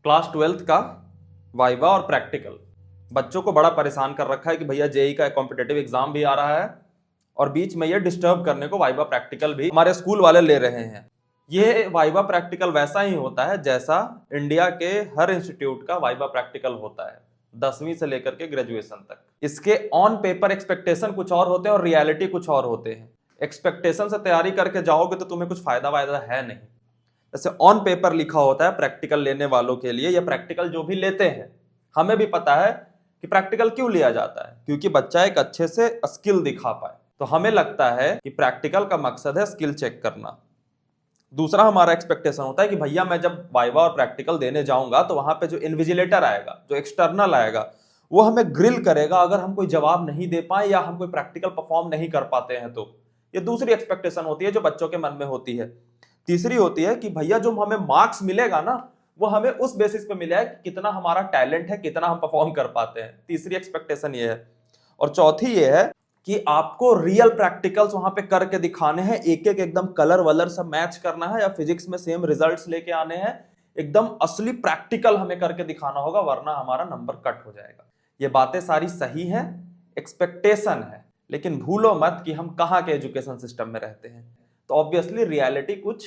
Class 12th का viva और practical बच्चों को बड़ा परेशान कर रखा है कि भैया जेई का कॉम्पिटेटिव एग्जाम भी आ रहा है और बीच में ये डिस्टर्ब करने को वाइवा प्रैक्टिकल भी हमारे स्कूल वाले ले रहे हैं। ये वाइवा प्रैक्टिकल वैसा ही होता है जैसा इंडिया के हर इंस्टीट्यूट का वाइवा प्रैक्टिकल होता है, 10वीं से लेकर के ग्रेजुएशन तक। इसके ऑन पेपर एक्सपेक्टेशन कुछ और होते हैं और रियलिटी कुछ और होते हैं। एक्सपेक्टेशन से तैयारी करके जाओगे तो तुम्हें कुछ फायदा वायदा है नहीं। जैसे ऑन पेपर लिखा होता है प्रैक्टिकल लेने वालों के लिए, या प्रैक्टिकल जो भी लेते हैं, हमें भी पता है कि प्रैक्टिकल क्यों लिया जाता है, क्योंकि बच्चा एक अच्छे से स्किल दिखा पाए। तो हमें लगता है कि प्रैक्टिकल का मकसद है स्किल चेक करना। दूसरा हमारा एक्सपेक्टेशन होता है कि भैया मैं जब वाइवा और प्रैक्टिकल देने जाऊंगा तो वहां पे जो इन्विजिलेटर आएगा, जो एक्सटर्नल आएगा, वो हमें ग्रिल करेगा अगर हम कोई जवाब नहीं दे पाए या हम कोई प्रैक्टिकल परफॉर्म नहीं कर पाते हैं तो। ये दूसरी एक्सपेक्टेशन होती है जो बच्चों के मन में होती है। तीसरी होती है कि भैया जो हमें मार्क्स मिलेगा ना, वो हमें उस बेसिस पे मिला है कि कितना हमारा टैलेंट है, कितना हम परफॉर्म कर पाते हैं। तीसरी एक्सपेक्टेशन ये है। और चौथी ये है कि आपको रियल प्रैक्टिकल्स वहां पे करके दिखाने हैं, एक एक एकदम कलर वलर सब मैच करना है, या फिजिक्स में सेम रिजल्ट्स लेके आने हैं। एकदम असली प्रैक्टिकल हमें करके दिखाना होगा, वरना हमारा नंबर कट हो जाएगा। ये बातें सारी सही हैं, एक्सपेक्टेशन है, लेकिन भूलो मत कि हम कहाँ के एजुकेशन सिस्टम में रहते हैं। तो ऑब्वियसली रियलिटी कुछ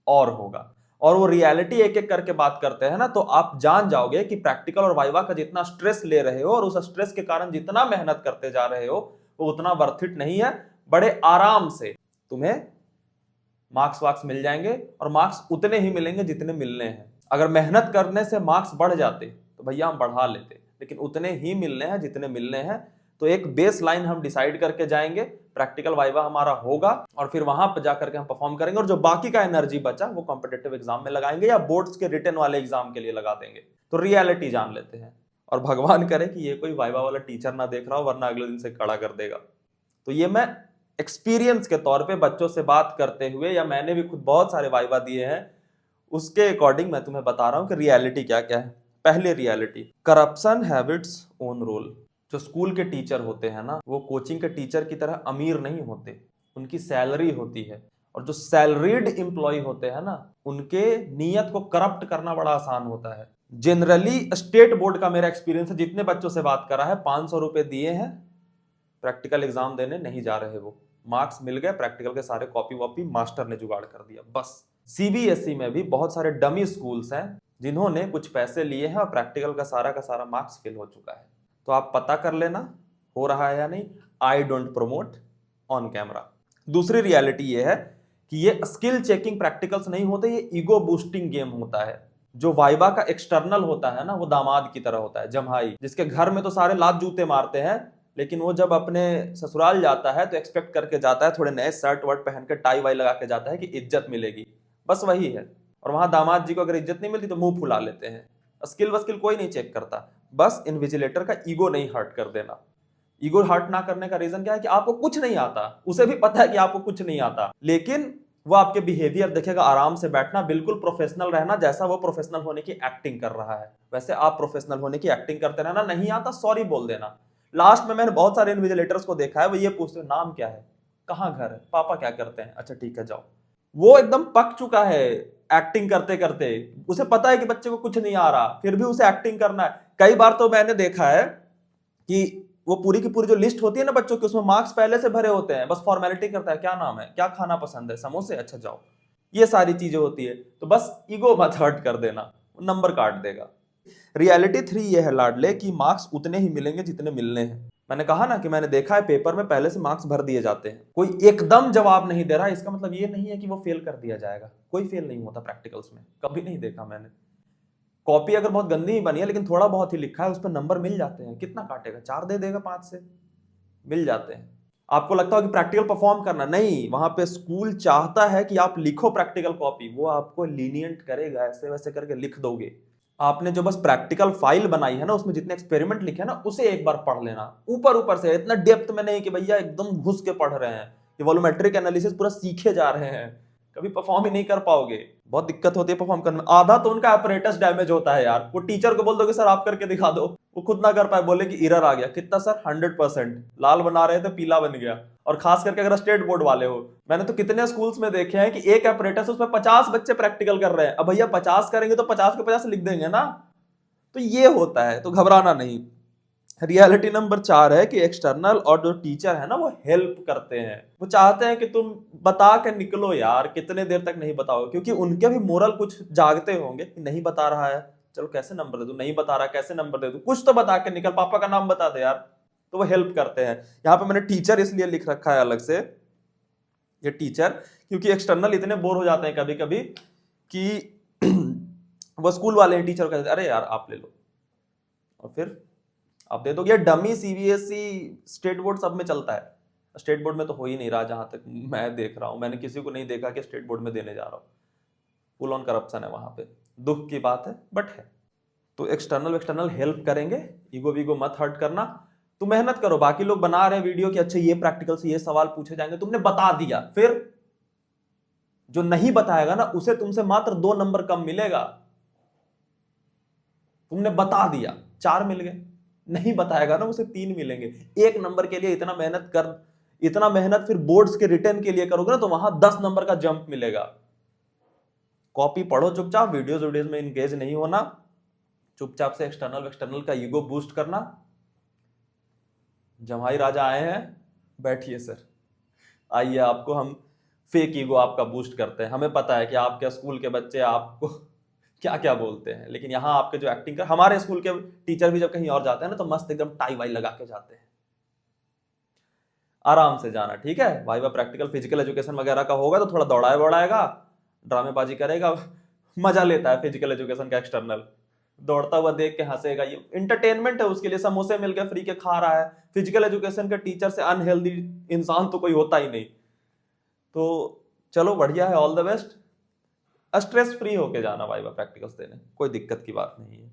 और होगा, और वो रियलिटी एक एक करके बात करते हैं ना, तो आप जान जाओगे कि प्रैक्टिकल और वाइवा का जितना स्ट्रेस ले रहे हो और उस स्ट्रेस के कारण जितना मेहनत करते जा रहे हो वो उतना वर्थ इट नहीं है। बड़े आराम से तुम्हें मार्क्स वार्क्स मिल जाएंगे, और मार्क्स उतने ही मिलेंगे जितने मिलने हैं। अगर मेहनत करने से मार्क्स बढ़ जाते तो भैया हम बढ़ा लेते, लेकिन उतने ही मिलने हैं जितने मिलने हैं। तो एक बेस लाइन हम डिसाइड करके जाएंगे, प्रैक्टिकल वाइवा हमारा होगा और फिर वहां पर जाकर के हम परफॉर्म करेंगे, और जो बाकी का एनर्जी बचा वो कॉम्पिटेटिव एग्जाम में लगाएंगे या बोर्ड्स के रिटन वाले एग्जाम के लिए लगा देंगे। तो रियलिटी जान लेते हैं, और भगवान करे कि ये कोई वाइवा वाला टीचर ना देख रहा हो, वरना अगले दिन से खड़ा कर देगा। तो ये मैं एक्सपीरियंस के तौर पे बच्चों से बात करते हुए, या मैंने भी खुद बहुत सारे वाइवा दिए हैं, उसके अकॉर्डिंग मैं तुम्हें बता रहा हूं कि रियलिटी क्या क्या है। पहले reality, corruption have its own role. जो स्कूल के टीचर होते हैं ना, वो कोचिंग के टीचर की तरह अमीर नहीं होते, उनकी सैलरी होती है। और जो सैलरीड एम्प्लॉय होते हैं ना, उनके नियत को करप्ट करना बड़ा आसान होता है। जनरली स्टेट बोर्ड का मेरा एक्सपीरियंस है, जितने बच्चों से बात करा है, 500 रुपए दिए हैं, प्रैक्टिकल एग्जाम देने नहीं जा रहे। वो मार्क्स मिल गए, प्रैक्टिकल के सारे कॉपी वॉपी मास्टर ने जुगाड़ कर दिया बस। सीबीएसई में भी बहुत सारे डमी स्कूल्स हैं जिन्होंने कुछ पैसे लिए हैं और प्रैक्टिकल का सारा मार्क्स फिल हो चुका है। तो आप पता कर लेना हो रहा है या नहीं। I don't promote on camera. दूसरी रियलिटी ये है कि ये स्किल चेकिंग प्रैक्टिकल्स नहीं होते, ये ईगो बूस्टिंग गेम होता है। जो वाइवा का एक्सटर्नल होता है ना, वो दामाद की तरह होता है, जम्हाई, जिसके घर में तो सारे लात जूते मारते हैं, लेकिन वो जब अपने ससुराल जाता है तो एक्सपेक्ट करके जाता है, थोड़े नए शर्ट वर्ट पहन के टाई वाई लगा के जाता है कि इज्जत मिलेगी, बस वही है। और वहां दामाद जी को अगर इज्जत नहीं मिलती तो मुंह फुला लेते हैं। स्किल वस्किल कोई नहीं चेक करता, बस इन्विजिलेटर का ईगो नहीं हर्ट कर देना। ईगो हर्ट ना करने का रीजन क्या है कि आपको कुछ नहीं आता, उसे भी पता है कि आपको कुछ नहीं आता, लेकिन वो आपके बिहेवियर देखेगा, आराम से बैठना, बिल्कुल प्रोफेशनल रहना, जैसा वो प्रोफेशनल होने की एक्टिंग कर रहा है वैसे आप प्रोफेशनल होने की एक्टिंग करते रहना। नहीं आता सॉरी बोल देना। लास्ट में मैंने बहुत सारे इन्विजिलेटर्स को देखा है, वो ये पूछते हैं नाम क्या है, कहाँ घर है, पापा क्या करते हैं, अच्छा ठीक है जाओ। वो एकदम पक चुका है एक्टिंग करते करते, उसे पता है कि बच्चे को कुछ नहीं आ रहा, फिर भी उसे एक्टिंग करना है। कई बार तो मैंने देखा है कि वो पूरी की पूरी जो लिस्ट होती है ना बच्चों की, उसमें मार्क्स पहले से भरे होते हैं, बस फॉर्मेलिटी करता है, क्या नाम है, क्या खाना पसंद है, समोसे, अच्छा जाओ। ये सारी चीजें होती है। तो बस ईगो मत हर्ट कर देना, नंबर काट देगा। रियलिटी 3 ये है लाडले कि मार्क्स उतने ही मिलेंगे जितने मिलने हैं। मैंने कहा ना कि मैंने देखा है पेपर में पहले से मार्क्स भर दिए जाते हैं, कोई एकदम जवाब नहीं दे रहा, इसका मतलब ये नहीं है कि वो फेल कर दिया जाएगा। कोई फेल नहीं होता प्रैक्टिकल्स में, कभी नहीं देखा मैंने। कॉपी अगर बहुत गंदी ही बनी है लेकिन थोड़ा बहुत ही लिखा है, उस पर नंबर मिल जाते हैं। कितना काटेगा, 4 दे देगा 5 से, मिल जाते हैं। आपको लगता हो कि प्रैक्टिकल परफॉर्म करना, नहीं, वहां पे स्कूल चाहता है कि आप लिखो प्रैक्टिकल कॉपी, वो आपको लीनियंट करेगा, ऐसे वैसे करके लिख दोगे। आपने जो बस प्रैक्टिकल फाइल बनाई है ना, उसमें जितने एक्सपेरिमेंट लिखे हैं ना, उसे एक बार पढ़ लेना, ऊपर ऊपर से, इतना डेप्थ में नहीं कि भैया एकदम घुस के पढ़ रहे हैं, ये वॉल्यूमेट्रिक एनालिसिस पूरा सीखे जा रहे हैं, कभी परफॉर्म ही नहीं कर पाओगे। बहुत दिक्कत होती है परफॉर्म करने में। आधा तो उनका अपरेटस डैमेज होता है यार। वो टीचर को बोल दो कि सर आप करके दिखा दो, वो खुद ना कर पाए, बोले कि एरर आ गया। कितना सर, 100%, लाल बना रहे थे पीला बन गया, और खास करके अगर स्टेट बोर्ड वाले हो, मैंने तो कितने स्कूल्स में देखे हैं कि एक apparatus उसमें 50 बच्चे प्रैक्टिकल कर रहे हैं। अब भैया 50 करेंगे तो 50 के 50 लिख देंगे ना, तो ये होता है, तो घबराना नहीं। रियलिटी नंबर 4 है कि एक्सटर्नल और जो टीचर है ना वो हेल्प करते हैं, वो चाहते हैं कि तुम बता के निकलो यार, कितने देर तक नहीं बताओगे, क्योंकि उनके भी मोरल कुछ जागते होंगे कि नहीं बता रहा है, चलो कैसे नंबर दे दूं, नहीं बता रहा कैसे नंबर दे दूं, कुछ तो बता के निकल, पापा का नाम बता दे यार। तो वो हेल्प करते हैं। यहाँ पे मैंने टीचर इसलिए लिख रखा है अलग से, ये टीचर, क्योंकि एक्सटर्नल इतने बोर हो जाते हैं कभी कभी कि वो स्कूल वाले टीचर कहते हैं अरे यार आप ले लो, और फिर आप दे दो। ये डमी सीबीएसई स्टेट बोर्ड सब में चलता है, स्टेट बोर्ड में तो हो ही नहीं रहा जहां तक मैं देख रहा हूं, मैंने किसी को नहीं देखा कि स्टेट बोर्ड में देने जा रहा हूं। फुल ऑन करप्शन है वहां पे, दुख की बात है बट है। तो एक्सटर्नल हेल्प करेंगे, ईगो वीगो मत हर्ट करना, तो मेहनत करो। बाकी लोग बना रहे हैं वीडियो कि अच्छा ये प्रैक्टिकल से ये सवाल पूछे जाएंगे, तुमने बता दिया, फिर जो नहीं बताएगा ना उसे तुमसे मात्र 2 नंबर कम मिलेगा। तुमने बता दिया 4 मिल गए, नहीं बताएगा ना उसे 3 मिलेंगे। 1 नंबर के लिए इतना मेहनत कर, इतना मेहनत फिर बोर्ड्स के रिटर्न के लिए करोगे ना तो वहां 10 नंबर का जंप मिलेगा। कॉपी पढ़ो चुपचाप, वीडियोज में इंगेज नहीं होना, चुपचाप से एक्सटर्नल का ईगो बूस्ट करना। जमाई राजा आए हैं, बैठिए सर, आइए आपको हम फेक ईगो आपका बूस्ट करते हैं। हमें पता है कि आपके स्कूल के बच्चे आपको क्या क्या बोलते हैं, लेकिन यहाँ आपके जो एक्टिंग कर, हमारे स्कूल के टीचर भी जब कहीं और जाते हैं ना तो मस्त एकदम टाई वाई लगा के जाते हैं। आराम से जाना, ठीक है। वाइवा प्रैक्टिकल फिजिकल एजुकेशन वगैरह का होगा तो थोड़ा दौड़ाए दौड़ाएगा, ड्रामेबाजी करेगा, मजा लेता है फिजिकल एजुकेशन का एक्सटर्नल, दौड़ता हुआ देख के हंसेगा, ये इंटरटेनमेंट है उसके लिए, समोसे मिल गए फ्री के खा रहा है। फिजिकल एजुकेशन के टीचर से अनहेल्दी इंसान तो कोई होता ही नहीं। तो चलो बढ़िया है, all the best. Stress free होके जाना वाइवा प्रैक्टिकल्स देने, कोई दिक्कत की बात नहीं है।